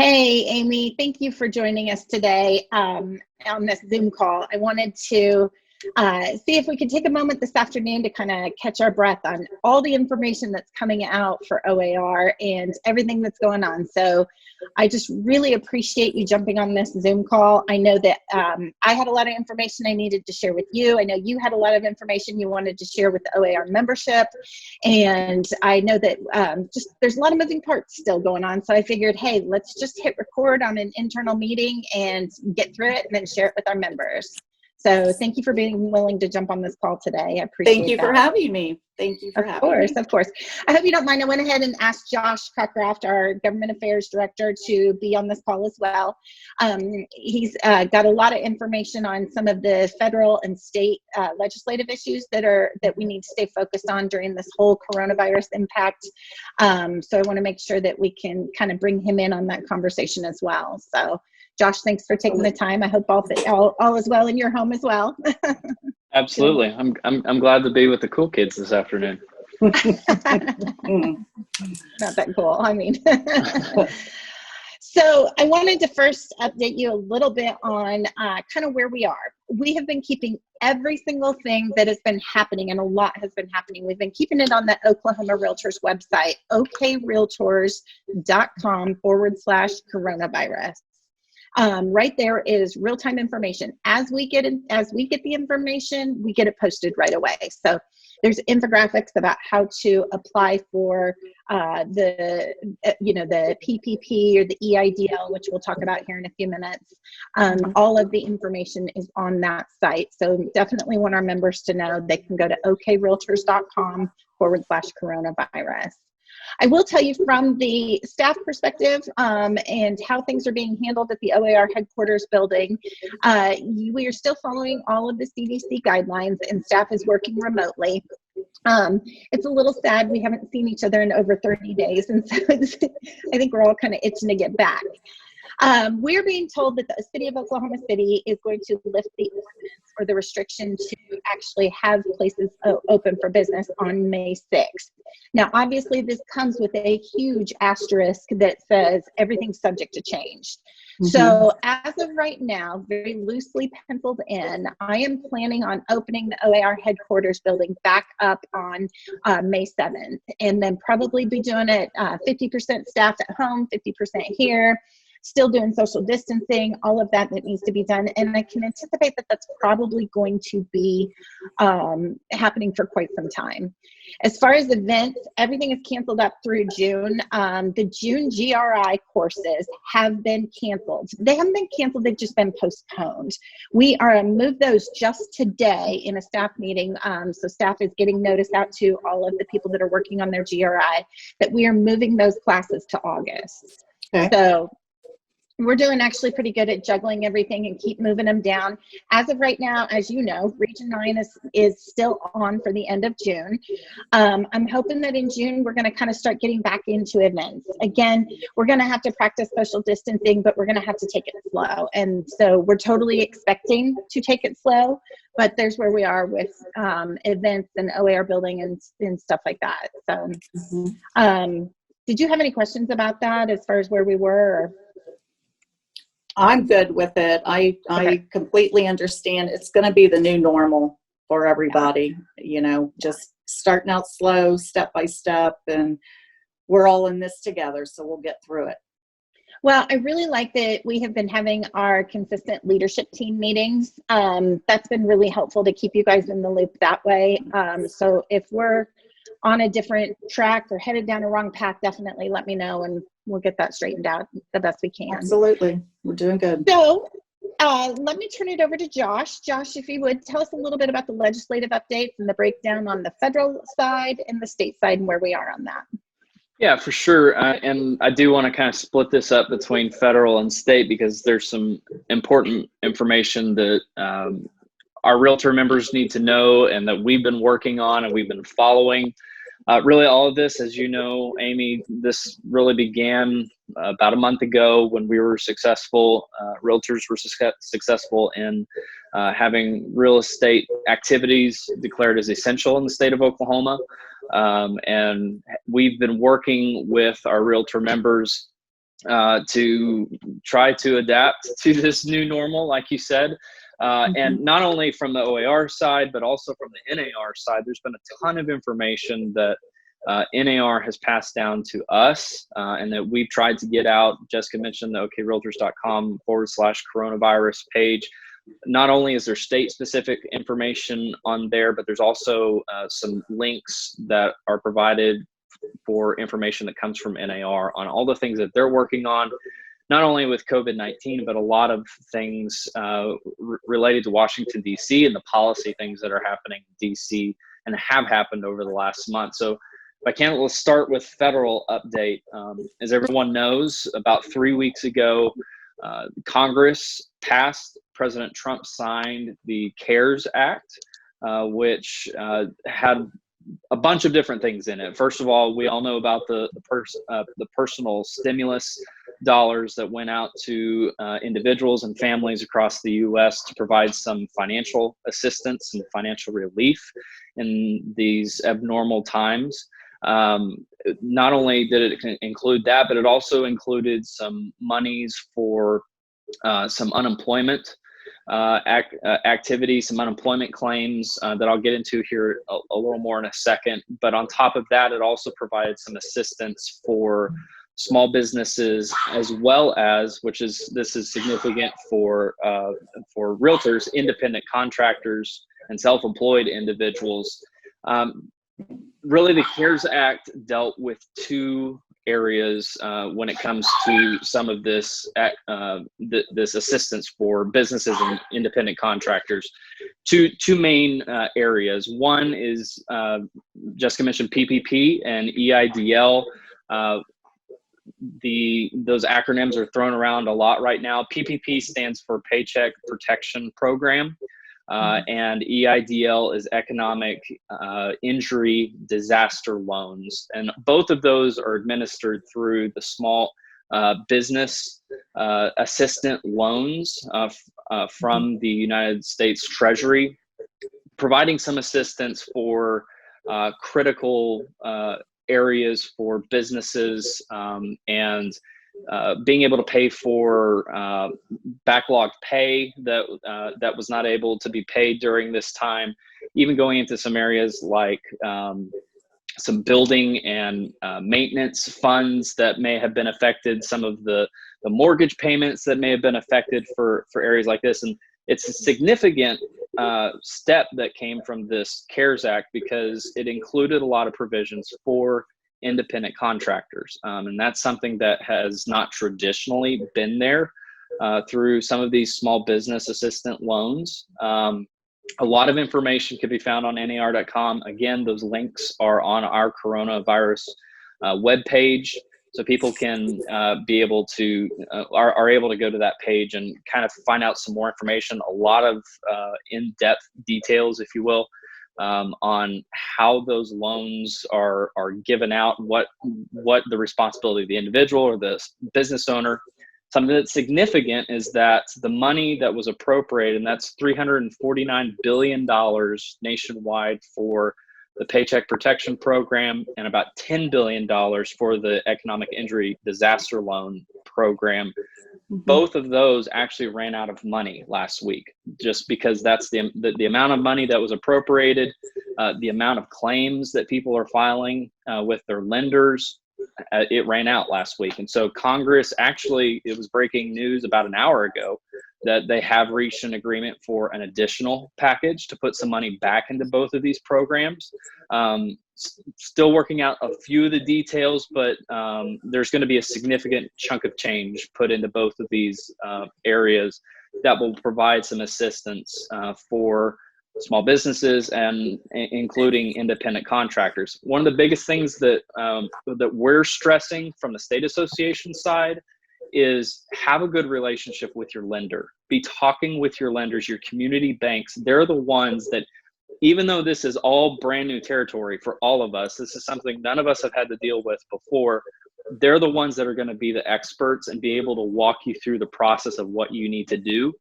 Hey, Amy, thank you for joining us today on this Zoom call. I wanted to see if we could take a moment this afternoon to kind of catch our breath on all the information that's coming out for OAR and everything that's going on. So I just really appreciate you jumping on this Zoom call. I know that I had a lot of information I needed to share with you. I know you had a lot of information you wanted to share with the OAR membership. And I know that just there's a lot of moving parts still going on. So I figured, hey, let's just hit record on an internal meeting and get through it and then share it with our members. So thank you for being willing to jump on this call today. I appreciate it. Thank you for having me. Thank you for having me. Of course. I hope you don't mind. I went ahead and asked Josh Crockraft, our Government Affairs Director, to be on this call as well. He's got a lot of information on some of the federal and state legislative issues that we need to stay focused on during this whole coronavirus impact. So I want to make sure that we can kind of bring him in on that conversation as well. So Josh, thanks for taking the time. I hope all is well in your home as well. Absolutely. I'm glad to be with the cool kids this afternoon. Not that cool. I mean, so I wanted to first update you a little bit on kind of where we are. We have been keeping every single thing that has been happening, and a lot has been happening. We've been keeping it on the Oklahoma Realtors website, okrealtors.com/coronavirus. Right there is real-time information. As we get the information, we get it posted right away. So there's infographics about how to apply for the PPP or the EIDL, which we'll talk about here in a few minutes. All of the information is on that site. So definitely want our members to know they can go to okrealtors.com/coronavirus. I will tell you from the staff perspective and how things are being handled at the OAR headquarters building, we are still following all of the CDC guidelines and staff is working remotely. It's a little sad. We haven't seen each other in over 30 days. And so I think we're all kind of itching to get back. We're being told that the city of Oklahoma City is going to lift the ordinance or the restriction to actually have places open for business on May 6th. Now, obviously, this comes with a huge asterisk that says everything's subject to change. So as of right now, very loosely penciled in, I am planning on opening the OAR headquarters building back up on May 7th, and then probably be doing it 50% staff at home, 50% here. Still doing social distancing, all of that needs to be done. And I can anticipate that that's probably going to be happening for quite some time. As far as events, everything is canceled up through June. The June GRI courses have been canceled. They haven't been canceled, they've just been postponed. We are moved those just today in a staff meeting. So staff is getting notice out to all of the people that are working on their GRI that we are moving those classes to August. Okay. So we're doing actually pretty good at juggling everything and keep moving them down. As of right now, as you know, Region 9 is still on for the end of June. I'm hoping that in June, we're gonna kind of start getting back into events. Again, we're gonna have to practice social distancing, but we're gonna have to take it slow. And so we're totally expecting to take it slow, but there's where we are with events and OAR building and stuff like that. So did you have any questions about that as far as where we were? Or? I'm good with it. I completely understand. It's going to be the new normal for everybody, you know, just starting out slow, step by step, and we're all in this together, so we'll get through it. Well, I really like that we have been having our consistent leadership team meetings. That's been really helpful to keep you guys in the loop that way. So if we're on a different track or headed down a wrong path, definitely let me know and we'll get that straightened out the best we can. Absolutely. We're doing good. So let me turn it over to Josh. Josh, if you would tell us a little bit about the legislative updates and the breakdown on the federal side and the state side and where we are on that. Yeah, for sure. And I do want to kind of split this up between federal and state because there's some important information that our realtor members need to know and that we've been working on and we've been following. Really all of this, as you know, Amy, this really began about a month ago when we were successful, realtors were successful in having real estate activities declared as essential in the state of Oklahoma. And we've been working with our realtor members to try to adapt to this new normal, like you said. And not only from the OAR side, but also from the NAR side, there's been a ton of information that NAR has passed down to us and that we've tried to get out. Jessica mentioned the okrealtors.com/coronavirus page. Not only is there state-specific information on there, but there's also some links that are provided for information that comes from NAR on all the things that they're working on, not only with COVID-19, but a lot of things related to Washington, D.C. and the policy things that are happening in D.C. and have happened over the last month. So if I can, let's start with federal update. As everyone knows, about 3 weeks ago, Congress passed, President Trump signed the CARES Act, which had a bunch of different things in it. First of all, we all know about the personal stimulus dollars that went out to individuals and families across the U.S. to provide some financial assistance and financial relief in these abnormal times. Not only did it include that, but it also included some monies for some unemployment activities, some unemployment claims that I'll get into here a little more in a second. But on top of that, it also provided some assistance for small businesses, as well as, this is significant for realtors, independent contractors, and self-employed individuals. Really, the CARES Act dealt with two areas when it comes to some of this this assistance for businesses and independent contractors. Two main areas. One is Jessica mentioned PPP and EIDL. Those acronyms are thrown around a lot right now. PPP stands for Paycheck Protection Program. And EIDL is Economic Injury Disaster Loans. And both of those are administered through the Small Business Assistant Loans from the United States Treasury, providing some assistance for critical areas for businesses and being able to pay for backlogged pay that was not able to be paid during this time, even going into some areas like some building and maintenance funds that may have been affected, some of the mortgage payments that may have been affected for areas like this. And it's a significant step that came from this CARES Act because it included a lot of provisions for independent contractors. And that's something that has not traditionally been there through some of these small business assistant loans. A lot of information can be found on NAR.com. Again, those links are on our coronavirus webpage, so people can be able to are able to go to that page and kind of find out some more information, a lot of in-depth details, if you will, on how those loans are given out, what the responsibility of the individual or the business owner. Something that's significant is that the money that was appropriated, and that's $349 billion nationwide for the Paycheck Protection Program and about $10 billion for the Economic Injury Disaster Loan Program. Both of those actually ran out of money last week, just because that's the amount of money that was appropriated, the amount of claims that people are filing with their lenders. It ran out last week. And so Congress actually, it was breaking news about an hour ago that they have reached an agreement for an additional package to put some money back into both of these programs. Still working out a few of the details, but there's going to be a significant chunk of change put into both of these areas that will provide some assistance for small businesses and including independent contractors. One of the biggest things that that we're stressing from the state association side is have a good relationship with your lender. Be talking with your lenders, your community banks. They're the ones that, even though this is all brand new territory for all of us, this is something none of us have had to deal with before. They're the ones that are going to be the experts and be able to walk you through the process of what you need to do.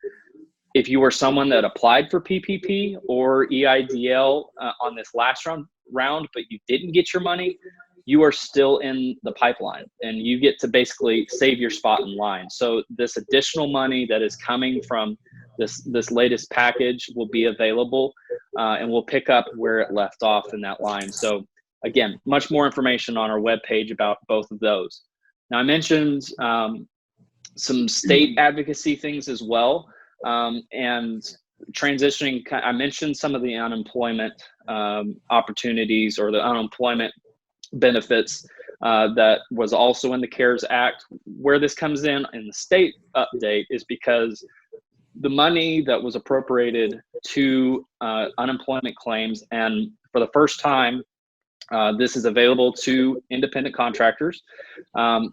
If you were someone that applied for PPP or EIDL on this last round, but you didn't get your money, you are still in the pipeline and you get to basically save your spot in line. So this additional money that is coming from this latest package will be available, and we'll pick up where it left off in that line. So again, much more information on our webpage about both of those. Now, I mentioned some state advocacy things as well, and transitioning. I mentioned some of the unemployment opportunities or the unemployment benefits that was also in the CARES Act. Where this comes in the state update is because the money that was appropriated to unemployment claims, and for the first time, this is available to independent contractors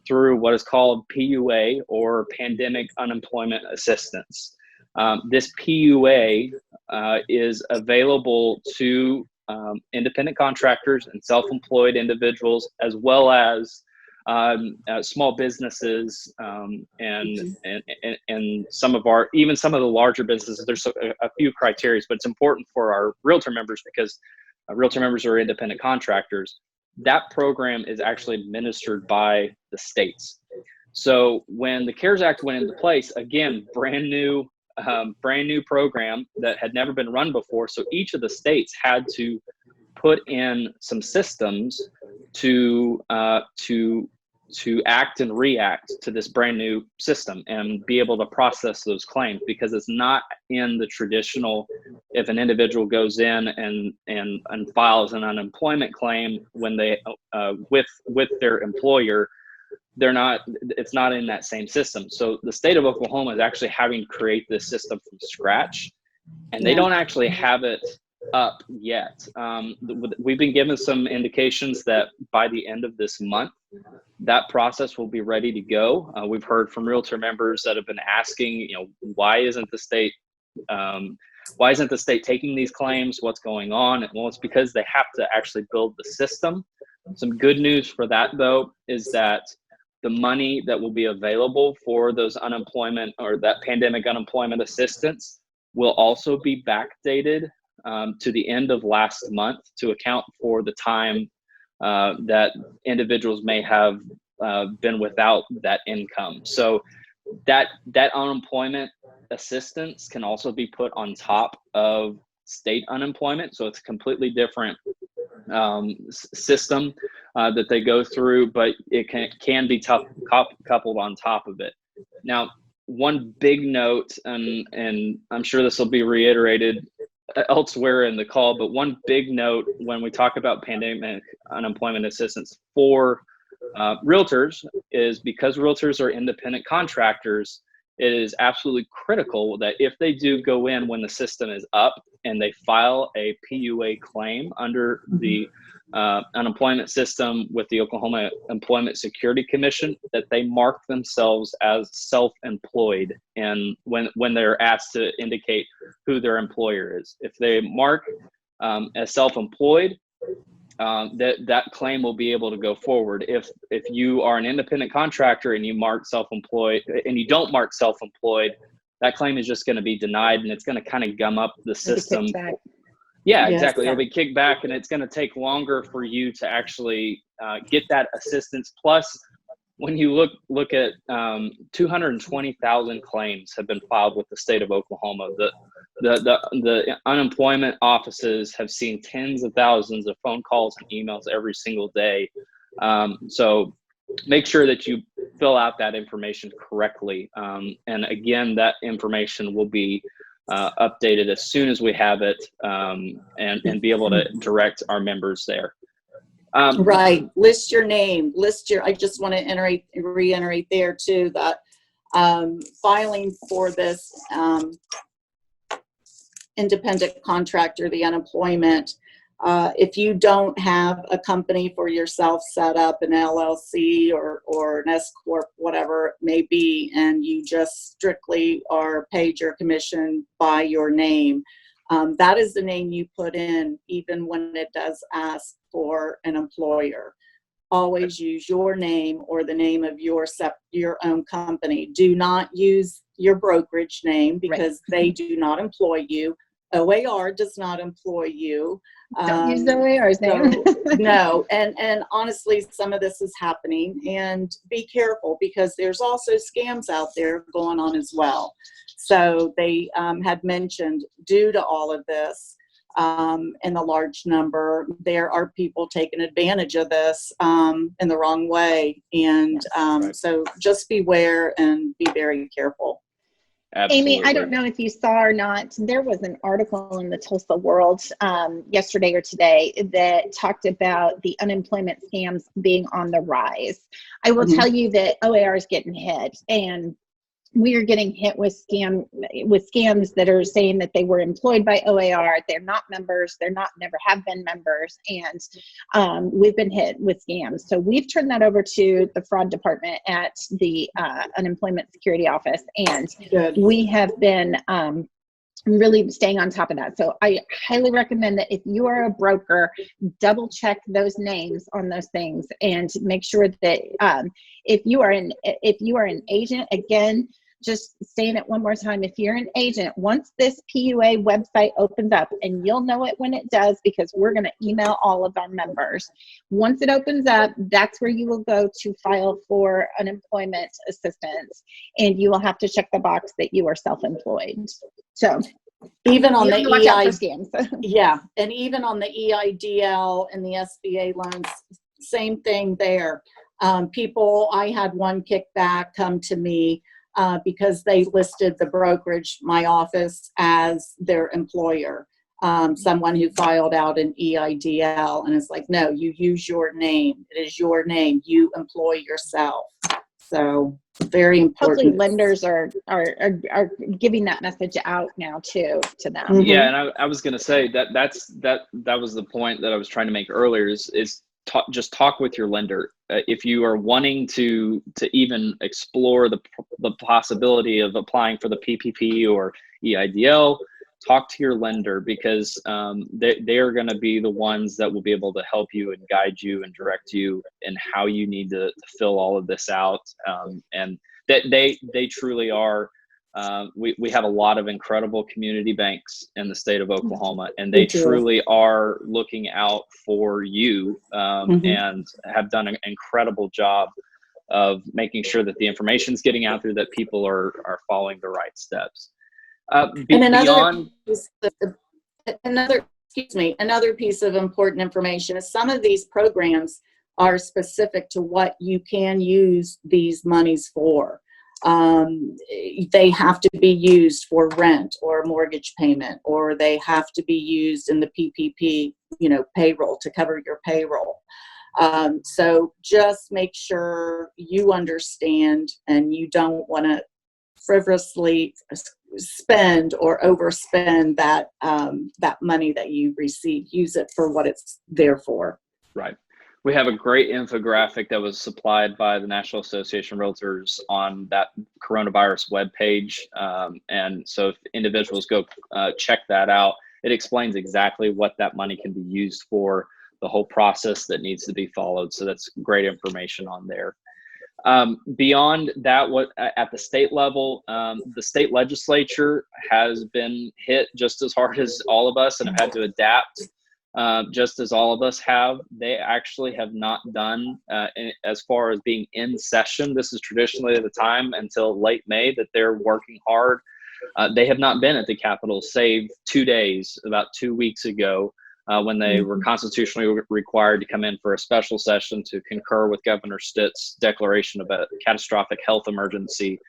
through what is called PUA, or Pandemic Unemployment Assistance. This PUA is available to independent contractors and self-employed individuals, as well as small businesses, and some of the larger businesses. There's a few criteria, but it's important for our realtor members because realtor members are independent contractors. That program is actually administered by the states. So when the CARES Act went into place, again, brand new program that had never been run before. So each of the states had to put in some systems to act and react to this brand new system and be able to process those claims, because it's not in the traditional, if an individual goes in and files an unemployment claim when they with their employer, it's not in that same system. So the state of Oklahoma is actually having to create this system from scratch, and they don't actually have it up yet. We've been given some indications that by the end of this month, that process will be ready to go. We've heard from realtor members that have been asking, why isn't the state taking these claims? What's going on? Well, it's because they have to actually build the system. Some good news for that, though, is that the money that will be available for those unemployment or that pandemic unemployment assistance will also be backdated to the end of last month to account for the time that individuals may have been without that income. So that unemployment assistance can also be put on top of state unemployment. So it's a completely different system that they go through, but it can be coupled on top of it. Now, one big note, and I'm sure this will be reiterated elsewhere in the call, but one big note when we talk about pandemic unemployment assistance for realtors is, because realtors are independent contractors, it is absolutely critical that if they do go in when the system is up and they file a PUA claim under the unemployment system with the Oklahoma Employment Security Commission, that they mark themselves as self-employed, and when they're asked to indicate who their employer is. If they mark as self-employed, that claim will be able to go forward. If you are an independent contractor and you mark self-employed and you don't mark self-employed, that claim is just going to be denied, and it's going to kind of gum up the system. Yeah, exactly. It'll be kicked back, and it's going to take longer for you to actually get that assistance. Plus, when you look at 220,000 claims have been filed with the state of Oklahoma. The unemployment offices have seen tens of thousands of phone calls and emails every single day. So make sure that you fill out that information correctly. And again, that information will be updated as soon as we have it, and be able to direct our members there. Right. List your name. I just want to reiterate there too that filing for this independent contractor, the unemployment, if you don't have a company for yourself set up, an LLC or an S Corp, whatever it may be, and you just strictly are paid your commission by your name, that is the name you put in, even when it does ask for an employer. Always use your name or the name of your own company. Do not use your brokerage name, because they do not employ you. OAR does not employ you. Don't use OAR's name. No, and honestly, some of this is happening, and be careful because there's also scams out there going on as well. So they had mentioned, due to all of this and the large number, there are people taking advantage of this in the wrong way. And so just beware and be very careful. Absolutely. Amy, I don't know if you saw or not, there was an article in the Tulsa World yesterday or today that talked about the unemployment scams being on the rise. I will tell you that OAR is getting hit, and we are getting hit with scams that are saying that they were employed by OAR. They're not members. They're not, never have been members. And we've been hit with scams. So we've turned that over to the fraud department at the Unemployment Security Office. And we have been really staying on top of that. So I highly recommend that if you are a broker, double check those names on those things and make sure that if you are an agent, again, just saying it one more time, if you're an agent, once this PUA website opens up, and you'll know it when it does because we're going to email all of our members. Once it opens up, that's where you will go to file for unemployment assistance, and you will have to check the box that you are self-employed. So even on the watch out for scams. Yeah, and even on the EIDL and the SBA loans, same thing there. People, I had one kickback come to me because they listed the brokerage, my office, as their employer. Someone who filed out an EIDL, and it's like, no, you use your name. It is your name. You employ yourself. So very important. Hopefully lenders are giving that message out now too to them. Yeah, and I was going to say that was the point that I was trying to make earlier is just talk with your lender. If you are wanting to even explore the possibility of applying for the PPP or EIDL, talk to your lender, because they are going to be the ones that will be able to help you and guide you and direct you in how you need to fill all of this out. And that they truly are. We have a lot of incredible community banks in the state of Oklahoma, and they truly are looking out for you and have done an incredible job of making sure that the information is getting out there, that people are following the right steps. Another piece of important information is some of these programs are specific to what you can use these monies for. They have to be used for rent or mortgage payment, or they have to be used in the PPP, payroll, to cover your payroll. So just make sure you understand, and you don't want to frivolously spend or overspend that money that you receive. Use it for what it's there for. Right. We have a great infographic that was supplied by the National Association of Realtors on that coronavirus webpage. And so if individuals go check that out, it explains exactly what that money can be used for, the whole process that needs to be followed. So that's great information on there. Beyond that, at the state level, the state legislature has been hit just as hard as all of us and have had to adapt. Just as all of us have. They actually have not done, as far as being in session, this is traditionally the time until late May that they're working hard. They have not been at the Capitol, save 2 days, about 2 weeks ago, when they were constitutionally required to come in for a special session to concur with Governor Stitt's declaration of a catastrophic health emergency.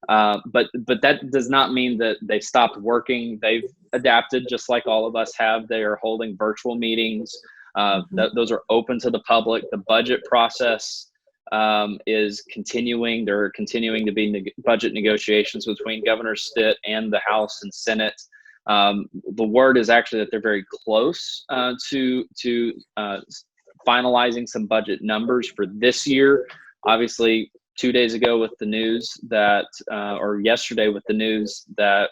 But that does not mean that they stopped working. They've adapted just like all of us have. They are holding virtual meetings. Those are open to the public. The budget process is continuing. There are continuing to be budget negotiations between Governor Stitt and the House and Senate. The word is actually that they're very close to finalizing some budget numbers for this year. Obviously, 2 days ago with the news that, or yesterday with the news that,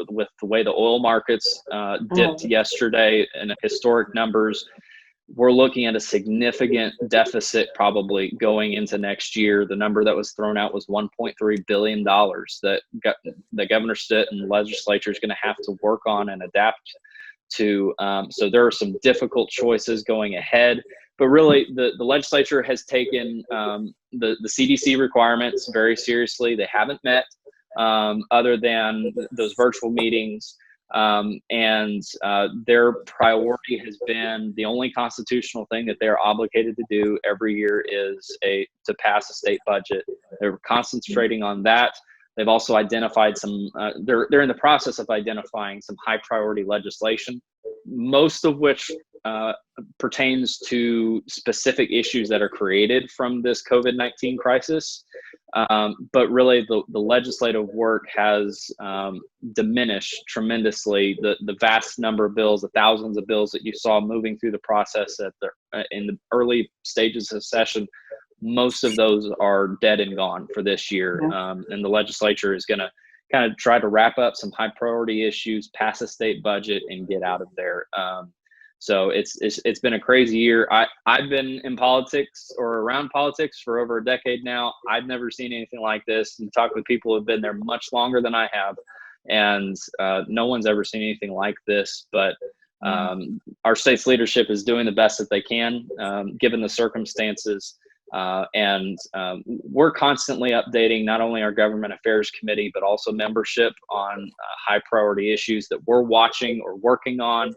with the way the oil markets dipped yesterday in historic numbers, we're looking at a significant deficit probably going into next year. The number that was thrown out was $1.3 billion that the governor, Stitt, and the legislature is going to have to work on and adapt to. So there are some difficult choices going ahead. But really, the legislature has taken the CDC requirements very seriously. They haven't met other than those virtual meetings. And their priority has been the only constitutional thing that they're obligated to do every year is to pass a state budget. They're concentrating on that. They've also identified some, they're in the process of identifying some high priority legislation, most of which pertains to specific issues that are created from this COVID-19 crisis. But really the legislative work has diminished tremendously. The vast number of bills, the thousands of bills that you saw moving through the process in the early stages of session, most of those are dead and gone for this year. And the legislature is going to kind of try to wrap up some high priority issues, pass a state budget, and get out of there. So it's been a crazy year. I've been in politics or around politics for over a decade now. I've never seen anything like this. And talk with people who have been there much longer than I have, and no one's ever seen anything like this. But our state's leadership is doing the best that they can, given the circumstances. And we're constantly updating not only our government affairs committee, but also membership on high priority issues that we're watching or working on.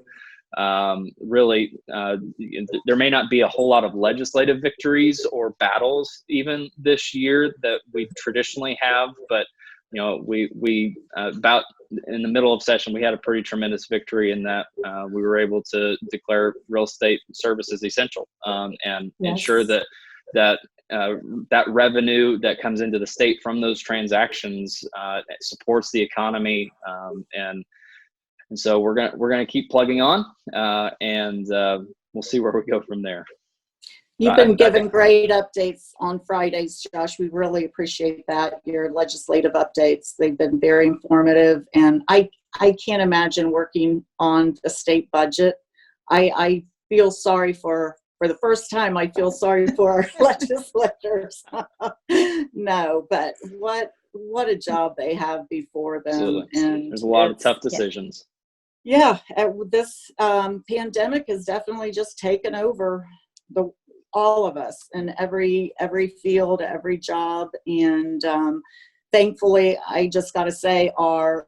Really, there may not be a whole lot of legislative victories or battles even this year that we traditionally have, but we about in the middle of session, we had a pretty tremendous victory in that we were able to declare real estate services essential, and ensure that revenue that comes into the state from those transactions supports the economy, and so we're gonna keep plugging on, and we'll see where we go from there. You've been giving great updates on Fridays, Josh. We really appreciate that, your legislative updates. They've been very informative, and I can't imagine working on the state budget. I feel sorry for the first time, I feel sorry for our legislators. No, but what a job they have before them. Absolutely. And there's a lot of tough decisions. Yeah, this pandemic has definitely just taken over all of us in every field, every job, and thankfully, I just got to say, our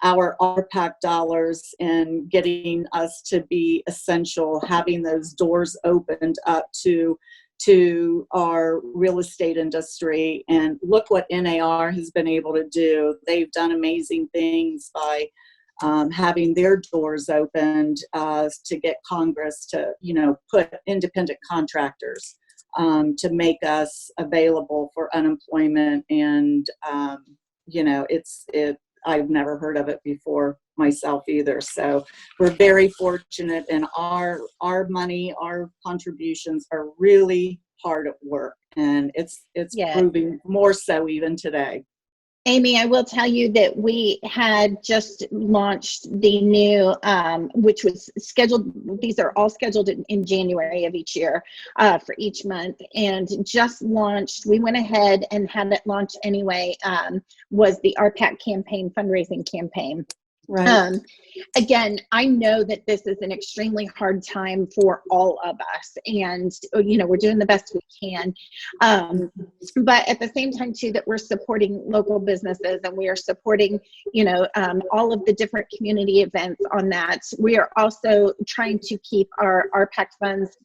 RPAC dollars and getting us to be essential, having those doors opened up to our real estate industry. And look what NAR has been able to do. They've done amazing things by having their doors opened to get Congress to, put independent contractors to make us available for unemployment. And, I've never heard of it before myself either. So we're very fortunate, and our money, our contributions are really hard at work, and it's proving more so even today. Amy, I will tell you that we had just launched the new, which was scheduled, these are all scheduled in January of each year for each month, and just launched, we went ahead and had it launch anyway, was the RPAC campaign, fundraising campaign. Right. Again, I know that this is an extremely hard time for all of us, and we're doing the best we can, but at the same time too, that we're supporting local businesses, and we are supporting all of the different community events on that. We are also trying to keep our RPAC funds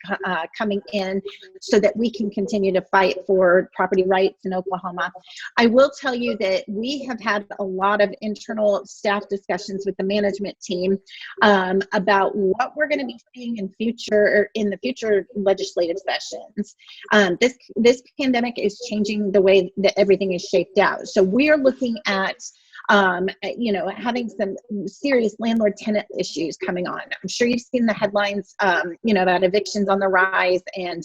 coming in so that we can continue to fight for property rights in Oklahoma. I will tell you that we have had a lot of internal staff discussions with the management team about what we're going to be seeing in the future legislative sessions. This pandemic is changing the way that everything is shaped out. So we are looking at having some serious landlord-tenant issues coming on. I'm sure you've seen the headlines, about evictions on the rise and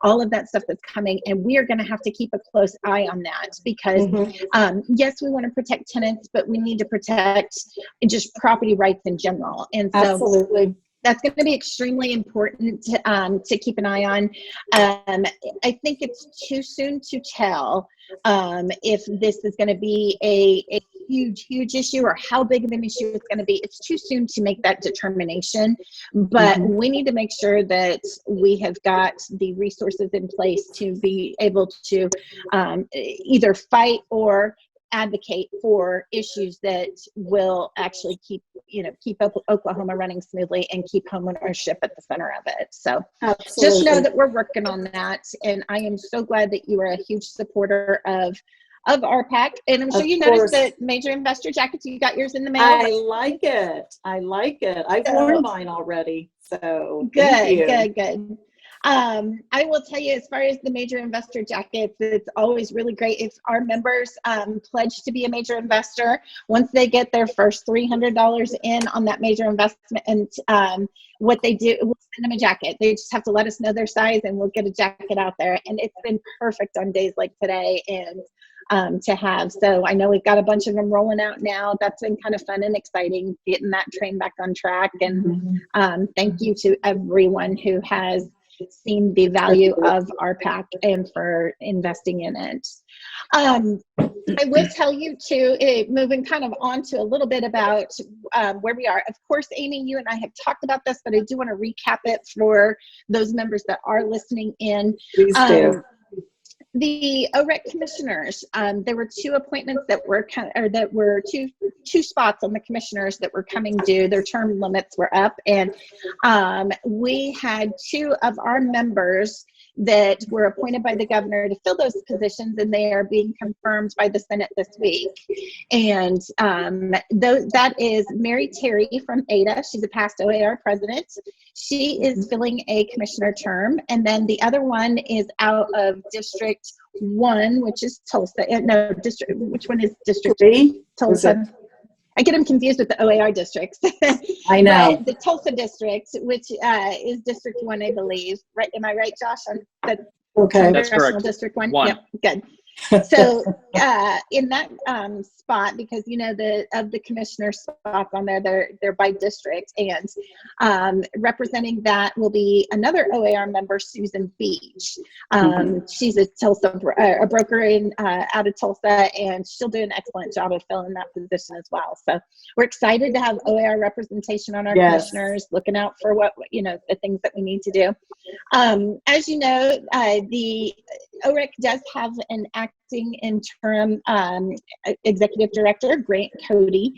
all of that stuff that's coming, and we are going to have to keep a close eye on that because, yes, we want to protect tenants, but we need to protect just property rights in general. And so, absolutely. That's going to be extremely important to keep an eye on. I think it's too soon to tell if this is going to be a huge issue or how big of an issue it's going to be. It's too soon to make that determination, but we need to make sure that we have got the resources in place to be able to either fight or advocate for issues that will actually keep Oklahoma running smoothly and keep homeownership at the center of it. So just know that we're working on that. And I am so glad that you are a huge supporter of RPAC. And I'm sure you noticed that major investor jackets, you got yours in the mail. I like it. I've worn mine already. So good. I will tell you, as far as the major investor jackets, it's always really great if our members pledge to be a major investor. Once they get their first $300 in on that major investment, and what they do, we'll send them a jacket. They just have to let us know their size, and we'll get a jacket out there. And it's been perfect on days like today and to have. So I know we've got a bunch of them rolling out now. That's been kind of fun and exciting, getting that train back on track. And thank you to everyone who has seen the value of RPAC and for investing in it. I will tell you too, moving kind of on to a little bit about where we are. Of course, Amy, you and I have talked about this, but I do want to recap it for those members that are listening in. Please do. The OREC commissioners, there were two appointments that were two spots on the commissioners that were coming due. Their term limits were up, and we had two of our members that were appointed by the governor to fill those positions, and they are being confirmed by the Senate this week. And that is Mary Terry from Ada. She's a past OAR president. She is filling a commissioner term. And then the other one is out of District 1, which is Tulsa. No, District, which one is District 3? Tulsa. I get them confused with the OAR districts. I know. But the Tulsa district, which is District 1, I believe. Right? Am I right, Josh? Okay. That's correct. District 1? One. Yep, good. So in that spot, because of the commissioner spots on there, they're by district, and representing that will be another OAR member, Susan Beach. She's a Tulsa a broker out of Tulsa, and she'll do an excellent job of filling that position as well. So we're excited to have OAR representation on our commissioners, looking out for what the things that we need to do. As you know, the OREC does have an acting interim executive director, Grant Cody.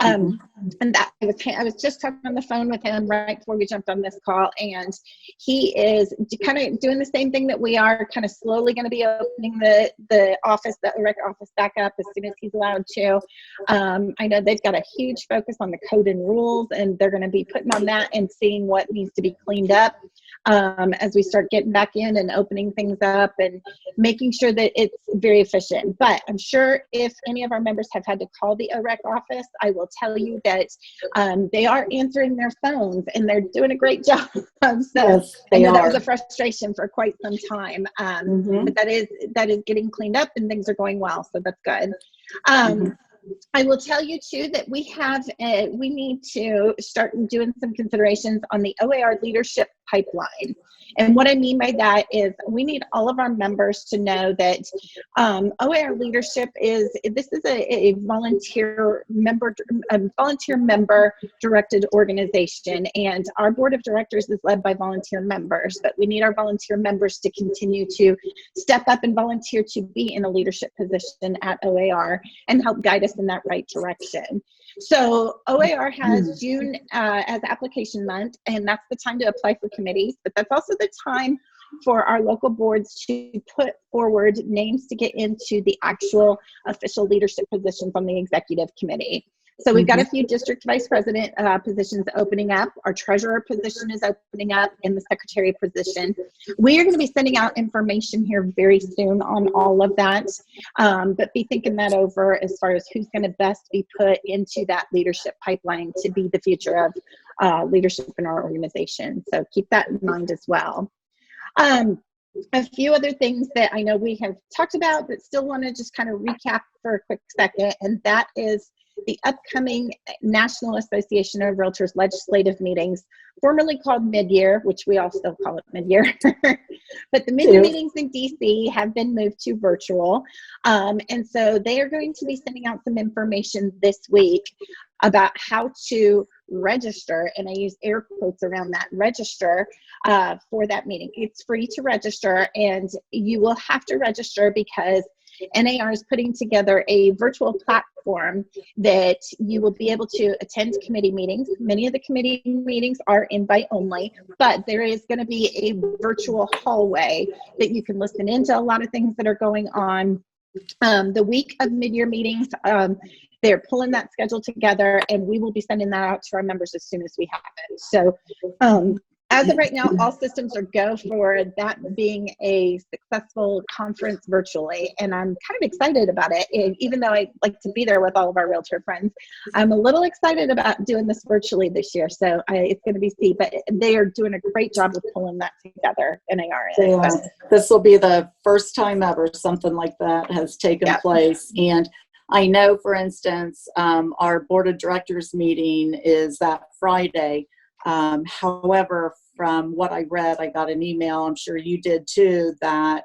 And that I was just talking on the phone with him right before we jumped on this call, and he is kind of doing the same thing that we are, kind of slowly going to be opening the office, the OREC office, back up as soon as he's allowed to. I know they've got a huge focus on the code and rules, and they're going to be putting on that and seeing what needs to be cleaned up as we start getting back in and opening things up and making sure that it's very efficient. But I'm sure if any of our members have had to call the OREC office, I will tell you that they are answering their phones and they're doing a great job. So yes, I know that was a frustration for quite some time, but that is getting cleaned up and things are going well. So that's good. I will tell you too that we need to start doing some considerations on the OAR leadership pipeline. And what I mean by that is we need all of our members to know that OAR leadership is a volunteer member directed organization, and our board of directors is led by volunteer members, but we need our volunteer members to continue to step up and volunteer to be in a leadership position at OAR and help guide us in that right direction. So OAR has June as application month, and that's the time to apply for committees, but that's also the time for our local boards to put forward names to get into the actual official leadership positions on the executive committee. So we've got a few district vice president positions opening up. Our treasurer position is opening up, and the secretary position. We are going to be sending out information here very soon on all of that, but be thinking that over as far as who's going to best be put into that leadership pipeline to be the future of leadership in our organization. So keep that in mind as well. A few other things that I know we have talked about, but still want to just kind of recap for a quick second, and that is the upcoming National Association of Realtors legislative meetings, formerly called mid-year, which we all still call it mid-year. But the mid-year meetings in DC have been moved to virtual. And so they are going to be sending out some information this week about how to register, and I use air quotes around that, register for that meeting. It's free to register, and you will have to register because NAR is putting together a virtual platform that you will be able to attend committee meetings. Many of the committee meetings are invite only, but there is going to be a virtual hallway that you can listen into a lot of things that are going on. The week of mid-year meetings, they're pulling that schedule together, and we will be sending that out to our members as soon as we have it. So as of right now, all systems are go for that being a successful conference virtually, and I'm kind of excited about it. And even though I like to be there with all of our realtor friends, I'm a little excited about doing this virtually this year. So it's going to be steep, but they are doing a great job of pulling that together. NAR is. Yeah. This will be the first time ever something like that has taken place. And I know, for instance, our board of directors meeting is that Friday. However, from what I read, I got an email, I'm sure you did too, that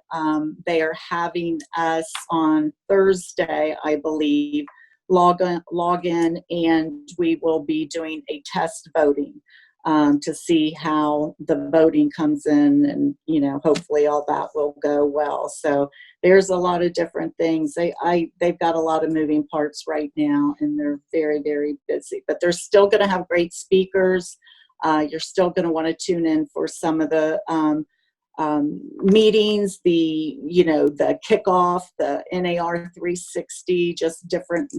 they are having us on Thursday, I believe, log in, and we will be doing a test voting to see how the voting comes in, and hopefully all that will go well. So there's a lot of different things. They've got a lot of moving parts right now, and they're very, very busy, but they're still going to have great speakers. You're still going to want to tune in for some of the meetings, the kickoff, the NAR 360, just different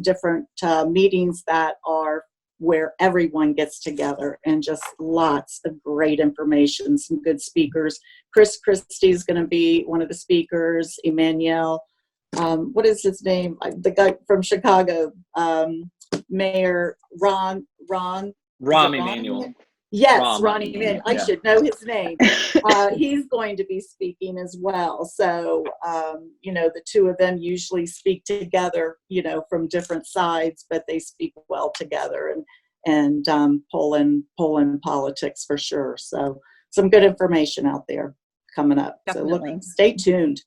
meetings that are where everyone gets together, and just lots of great information, some good speakers. Chris Christie is going to be one of the speakers. Emmanuel, what is his name? The guy from Chicago, Mayor Ron Emanuel. Yes, Ronnie Emanuel. I should know his name. He's going to be speaking as well. So, the two of them usually speak together, from different sides, but they speak well together and pull in politics for sure. So some good information out there coming up. Definitely. So stay tuned.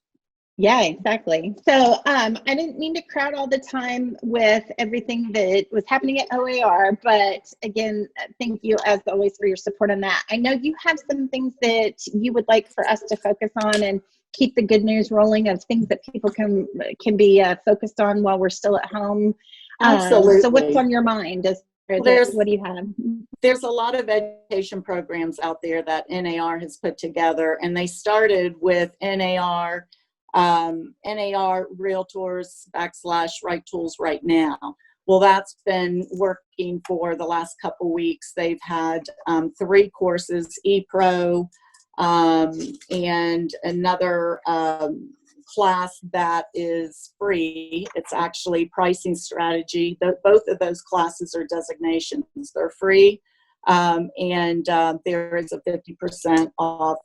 Yeah, exactly. So I didn't mean to crowd all the time with everything that was happening at OAR, but again, thank you as always for your support on that. I know you have some things that you would like for us to focus on and keep the good news rolling of things that people can be focused on while we're still at home. Absolutely. So what's on your mind? What do you have? There's a lot of education programs out there that NAR has put together, and they started with NAR Realtors / Right Tools Right Now. Well, that's been working for the last couple weeks. They've had 3 courses, ePro, and another class that is free. It's actually pricing strategy. Both of those classes are designations. They're free. And there is a 50% off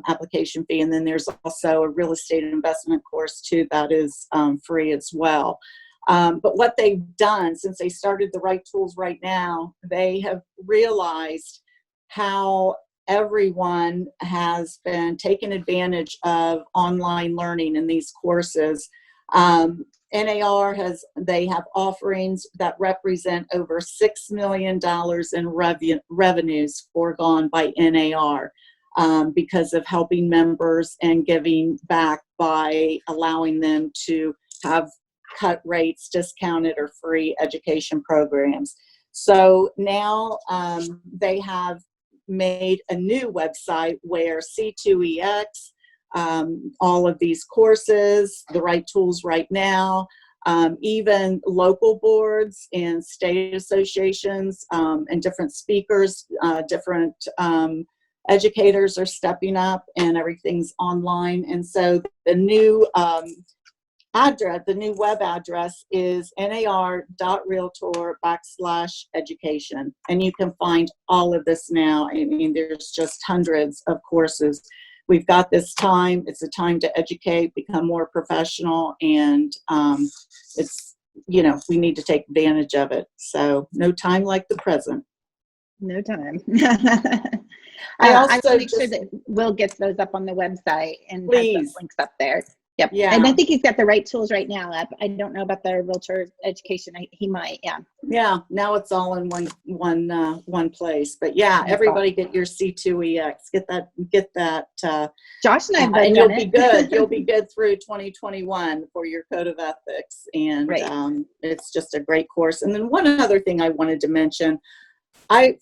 application fee. And then there's also a real estate investment course too that is free as well. But what they've done since they started the Right Tools Right Now, they have realized how everyone has been taking advantage of online learning in these courses. NAR they have offerings that represent over $6 million in revenues foregone by NAR because of helping members and giving back by allowing them to have cut rates, discounted or free education programs. So now they have made a new website where C2EX, all of these courses, the Right Tools Right Now, even local boards and state associations and different speakers, different educators are stepping up, and everything's online. And so the new the new web address is nar.realtor.com/education. And you can find all of this now. I mean, there's just hundreds of courses. We've got this time. It's a time to educate, become more professional, and we need to take advantage of it. So no time like the present. No time. I I also will make sure that Will gets those up on the website and has Please. those links up there. Yep. Yeah. And I think he's got the right tools right now up. I don't know about the realtor education. He might. Yeah. Yeah. Now it's all in one place. But yeah, That's everybody get your C2EX. Get that. Josh and I have both and done you'll be it. good. You'll be good through 2021 for your code of ethics. And Right. it's just a great course. And then one other thing I wanted to mention,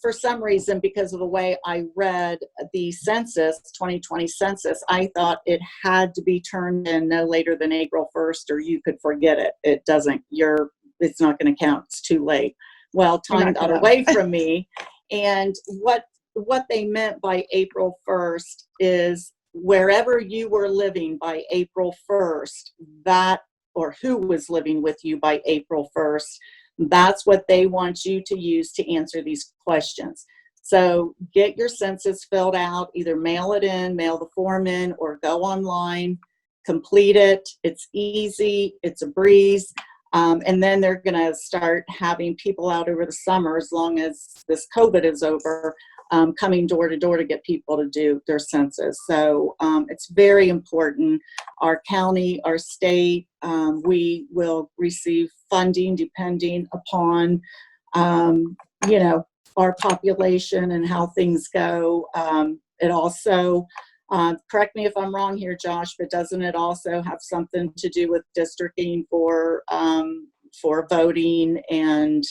for some reason, because of the way I read the census, 2020 census, I thought it had to be turned in no later than April 1st, or you could forget it. It doesn't. It's not going to count. It's too late. Well, time got away from me. And what they meant by April 1st is wherever you were living by April 1st, or who was living with you by April 1st, that's what they want you to use to answer these questions. So get your census filled out, either mail it in, mail the form in, or go online, complete it. It's easy, it's a breeze. And then they're going to start having people out over the summer, as long as this COVID is over, coming door to door to get people to do their census. So it's very important. Our county, our state, we will receive funding depending upon, our population and how things go. It also, correct me if I'm wrong here, Josh, but doesn't it also have something to do with districting for voting? And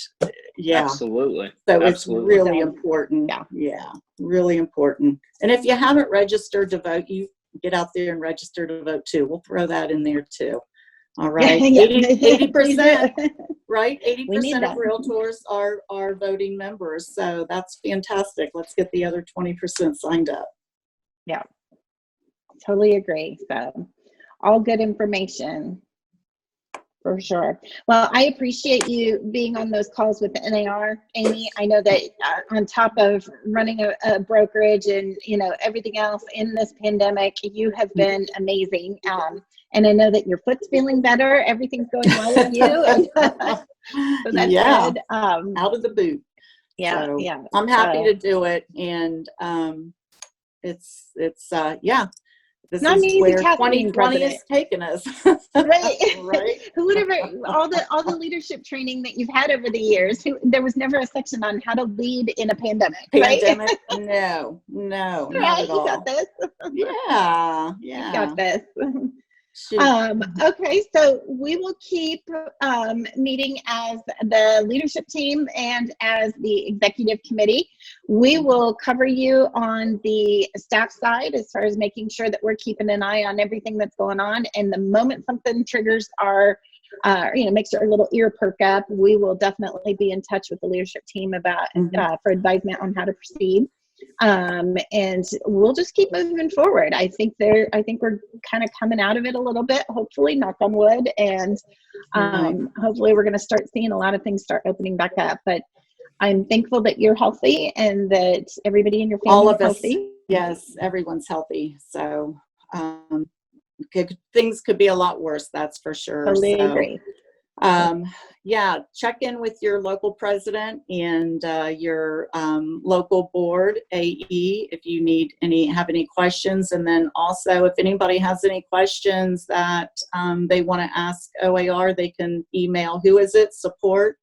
Absolutely. So Absolutely. it's really important. Yeah, really important. And if you haven't registered to vote, you get out there and register to vote too. We'll throw that in there too. All right. 80%, right? 80% of realtors are voting members. So that's fantastic. Let's get the other 20% signed up. Yeah, totally agree. So all good information. For sure. Well, I appreciate you being on those calls with the NAR, Amy. I know that on top of running a brokerage and everything else in this pandemic, you have been amazing. And I know that your foot's feeling better. Everything's going well with you. So that's good. Out of the boot. Yeah, so yeah. I'm happy to do it, and it's This not is where task being 2020 president. is taking us. Right. Right. Who would ever, all the leadership training that you've had over the years, there was never a section on how to lead in a pandemic. Pandemic? Right? No, not Right, at all. you got this. Yeah. You got this. Shoot. Okay, so we will keep meeting as the leadership team and as the executive committee. We will cover you on the staff side as far as making sure that we're keeping an eye on everything that's going on. And the moment something triggers our, makes our little ear perk up, we will definitely be in touch with the leadership team about for advisement on how to proceed. And we'll just keep moving forward. I think we're kind of coming out of it a little bit, hopefully, knock on wood, and hopefully we're going to start seeing a lot of things start opening back up. But I'm thankful that you're healthy and that everybody in your family all of is us healthy. Yes, everyone's healthy. So things could be a lot worse, that's for sure. Totally agree. Check in with your local president and your local board AE if you have any questions. And then also, if anybody has any questions that they want to ask OAR, they can email. Who is it? Support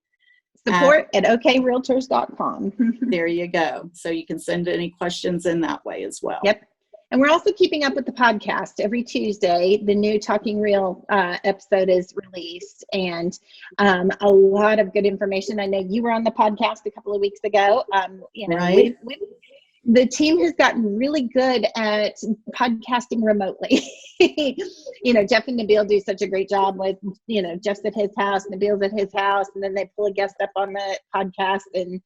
at okrealtors.com. There you go. So you can send any questions in that way as well. Yep. And we're also keeping up with the podcast. Every Tuesday, the new Talking Real episode is released, and a lot of good information. I know you were on the podcast a couple of weeks ago. Right. The team has gotten really good at podcasting remotely. Jeff and Nabil do such a great job with, Jeff's at his house, Nabil's at his house, and then they pull a guest up on the podcast, and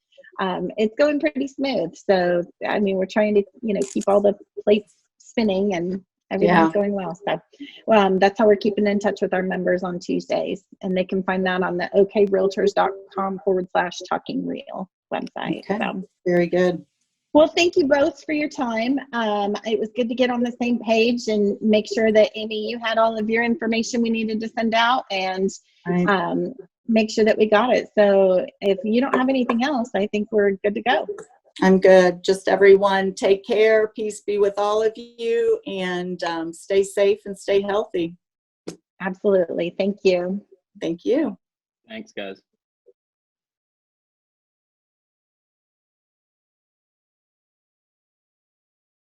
it's going pretty smooth. So, we're trying to, keep all the plates spinning and everything's going well. So, that's how we're keeping in touch with our members on Tuesdays. And they can find that on the okrealtors.com/talking real website. Okay. So. Very good. Well, thank you both for your time. It was good to get on the same page and make sure that, Amy, you had all of your information we needed to send out. And make sure that we got it. So if you don't have anything else, I think we're good to go. I'm good. Just everyone take care. Peace be with all of you, and stay safe and stay healthy. Absolutely. Thank you. Thank you. Thanks, guys.